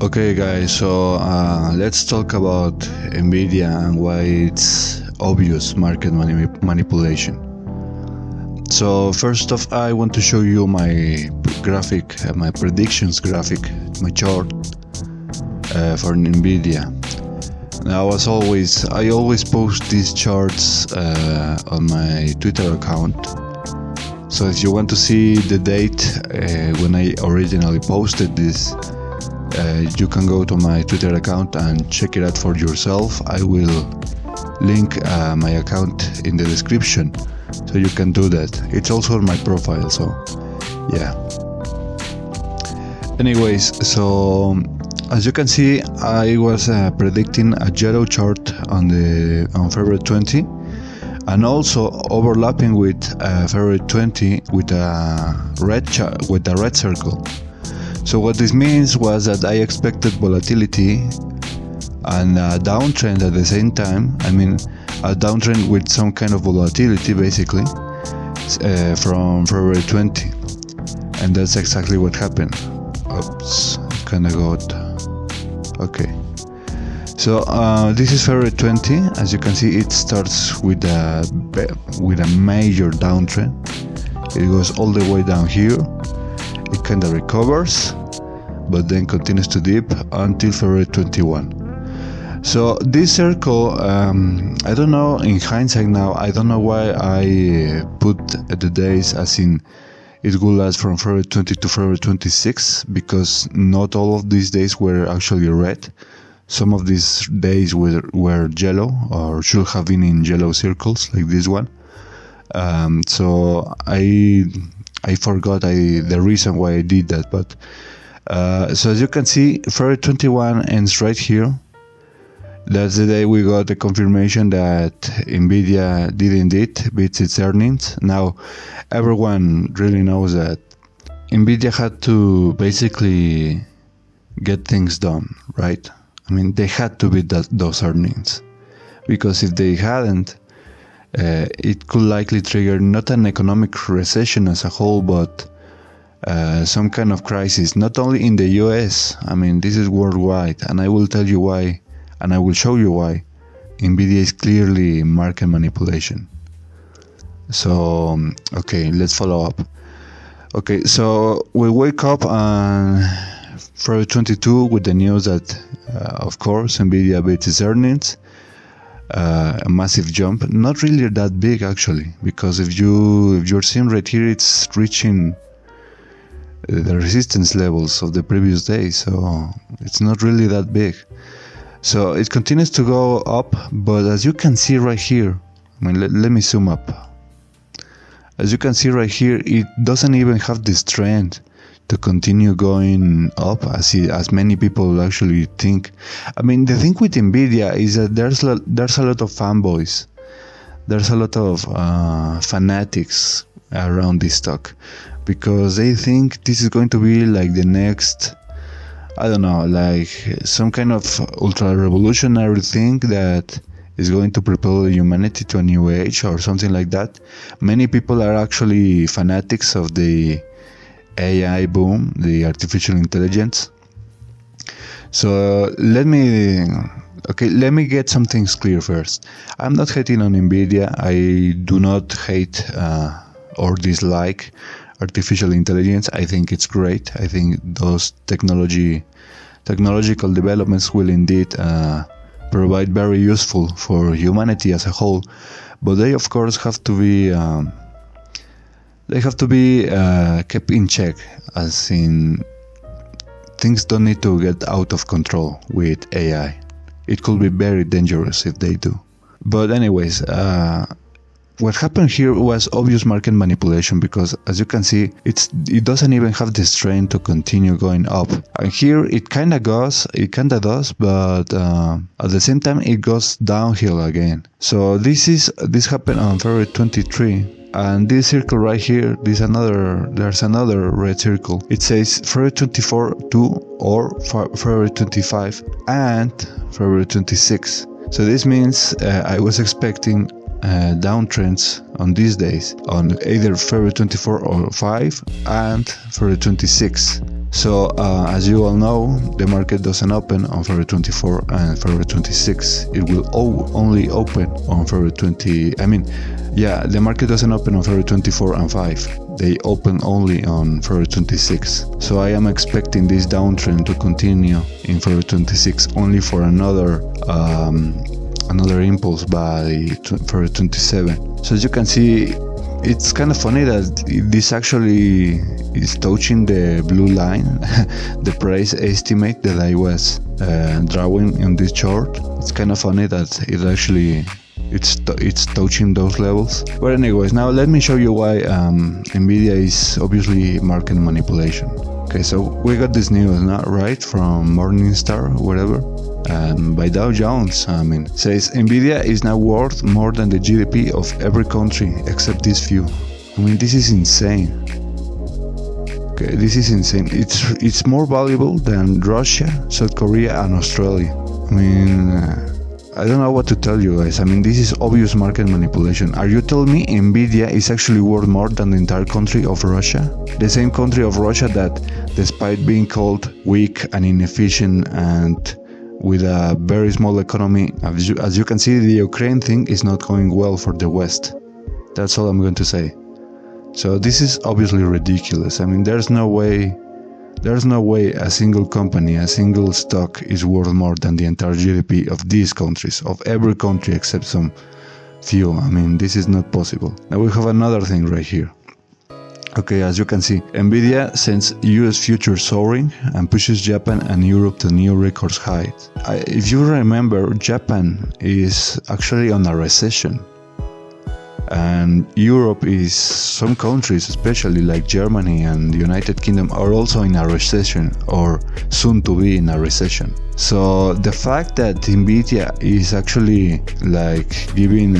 Okay guys, so let's talk about Nvidia and why it's obvious market manipulation. So first off, I want to show you my graphic, my predictions graphic, my chart for Nvidia. Now as always, I always post these charts on my Twitter account. So if you want to see the date when I originally posted this, you can go to my Twitter account and check it out for yourself. I will link my account in the description, so you can do that. It's also on my profile, so yeah. Anyways, so as you can see, I was predicting a yellow chart on February 20, and also overlapping with February 20 with a red circle. So what this means was that I expected volatility and a downtrend at the same time. I mean, a downtrend with some kind of volatility, basically, from February 20, and that's exactly what happened. Oops, kind of got okay. So this is February 20. As you can see, it starts with a major downtrend. It goes all the way down here. It kind of recovers, but then continues to dip until February 21. So this circle, I don't know, in hindsight now, I don't know why I put the days as in it will last from February 20 to February 26, because not all of these days were actually red. Some of these days were yellow, or should have been in yellow circles like this one. So I forgot the reason why I did that, but so as you can see, February 21 ends right here. That's the day we got the confirmation that Nvidia did indeed beat its earnings. Now, everyone really knows that Nvidia had to basically get things done, right? I mean, they had to beat those earnings, because if they hadn't, it could likely trigger not an economic recession as a whole, but some kind of crisis, not only in the US. I mean, this is worldwide, and I will tell you why, and I will show you why Nvidia is clearly market manipulation. So, okay, let's follow up. Okay, so we wake up on February 22 with the news that, of course, Nvidia beat its earnings. A massive jump, not really that big actually, because if you're seeing right here, it's reaching the resistance levels of the previous day, so it's not really that big. So it continues to go up, but as you can see right here, I mean, let me zoom up. As you can see right here, it doesn't even have this trend to continue going up as many people actually think. I mean, the thing with Nvidia is that there's a lot of fanboys. There's a lot of fanatics around this stock, because they think this is going to be like the next, I don't know, like some kind of ultra revolutionary thing that is going to propel humanity to a new age or something like that. Many people are actually fanatics of the AI boom, the artificial intelligence. So let me get some things clear first. I'm not hating on Nvidia. I do not hate or dislike artificial intelligence. I think it's great. I think those technological developments will indeed provide very useful for humanity as a whole. But they of course have to be kept in check, as in things don't need to get out of control with AI. It could be very dangerous if they do. But anyways, what happened here was obvious market manipulation, because as you can see, it doesn't even have the strength to continue going up. And here it kind of does, but at the same time it goes downhill again. So this happened on February 23. And this circle right here, there's another red circle. It says February 24 to or February 25 and February 26. So this means I was expecting downtrends on these days, on either February 24 or 5 and February 26. So as you all know, the market doesn't open on February 24 and February 26. It will only open on February 20. The market doesn't open on February 24 and 5. They open only on February 26. So I am expecting this downtrend to continue in February 26 only for another impulse by February 27. So as you can see, it's kind of funny that this actually is touching the blue line, the price estimate that I was drawing in this chart. It's kind of funny that it actually it's touching those levels. But anyways, now let me show you why Nvidia is obviously market manipulation. Okay, so we got this news now, right, from Morningstar, whatever. By Dow Jones, says Nvidia is now worth more than the GDP of every country except these few. This is insane. Okay, this is insane. It's more valuable than Russia, South Korea, and Australia. I don't know what to tell you guys. This is obvious market manipulation. Are you telling me Nvidia is actually worth more than the entire country of Russia? The same country of Russia that, despite being called weak and inefficient and with a very small economy, as you can see, the Ukraine thing is not going well for the West. That's all I'm going to say. So this is obviously ridiculous. There's no way a single company, a single stock is worth more than the entire GDP of these countries, of every country except some few. This is not possible. Now we have another thing right here. Okay, as you can see, Nvidia sends US futures soaring and pushes Japan and Europe to new record heights. If you remember, Japan is actually on a recession. And Europe is, some countries, especially like Germany and the United Kingdom, are also in a recession or soon to be in a recession. So the fact that Nvidia is actually giving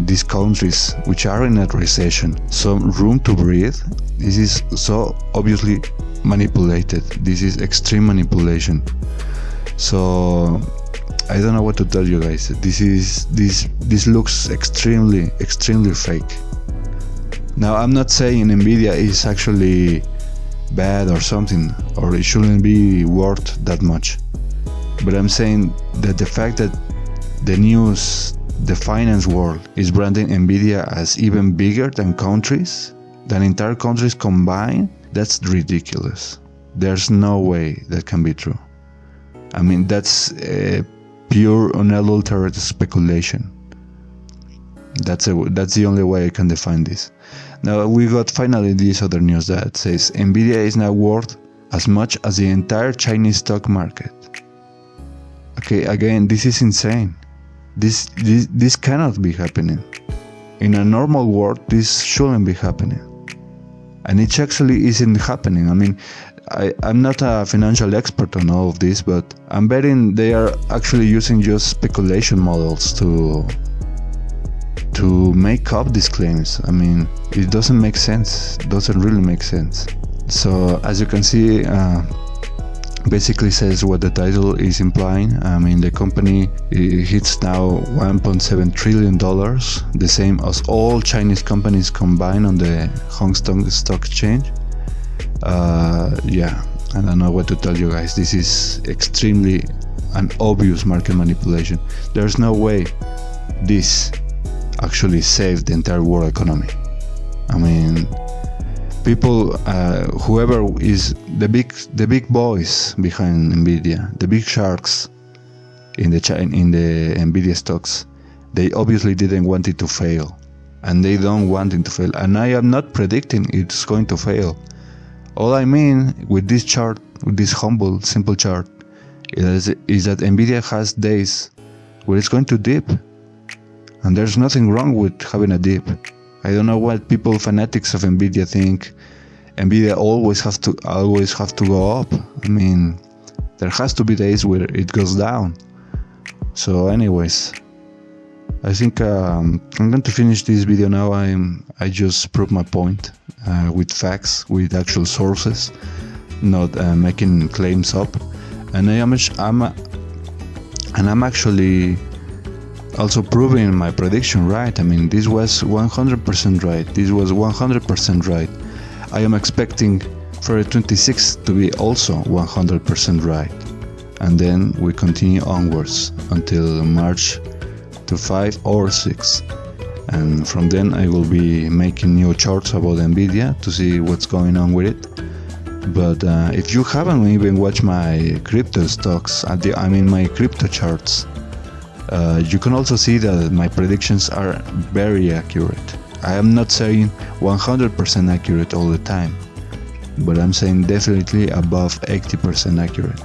these countries which are in a recession some room to breathe, this is so obviously manipulated. This is extreme manipulation. So I don't know what to tell you guys. This looks extremely fake. Now I'm not saying Nvidia is actually bad or something, or it shouldn't be worth that much. But I'm saying that the fact that the finance world is branding Nvidia as even bigger than entire countries combined, that's ridiculous. There's no way that can be true. That's pure unadulterated speculation. That's the only way I can define this. Now we got finally this other news that says Nvidia is now worth as much as the entire Chinese stock market. Okay, again, this is insane. This cannot be happening. In a normal world, this shouldn't be happening. And it actually isn't happening. I'm not a financial expert on all of this, but I'm betting they are actually using just speculation models to make up these claims. It doesn't make sense. It doesn't really make sense. So as you can see, basically says what the title is implying. The company hits now $1.7 trillion, the same as all Chinese companies combined on the Hong Kong Stock Exchange. I don't know what to tell you guys. This is extremely an obvious market manipulation. There's no way this actually saved the entire world economy. People, whoever is the big boys behind Nvidia, the big sharks in the Nvidia stocks, they obviously didn't want it to fail, and they don't want it to fail. And I am not predicting it's going to fail. All I mean with this chart, with this humble, simple chart, is that Nvidia has days where it's going to dip, and there's nothing wrong with having a dip. I don't know what people, fanatics of Nvidia, think. Nvidia always have to go up. There has to be days where it goes down. So, anyways, I think I'm going to finish this video now. I just proved my point with facts, with actual sources, not making claims up. And I'm actually also proving my prediction right. This was 100% right. This was 100% right. I am expecting February 26th to be also 100% right. And then we continue onwards until March to 5 or 6. And from then I will be making new charts about Nvidia to see what's going on with it. But if you haven't even watched my crypto stocks, my crypto charts, you can also see that my predictions are very accurate. I am not saying 100% accurate all the time, but I'm saying definitely above 80% accurate,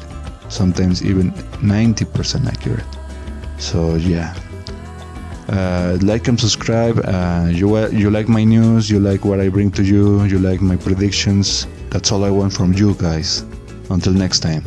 sometimes even 90% accurate. So yeah, like and subscribe. You like my news, you like what I bring to you, you like my predictions. That's all I want from you guys. Until next time.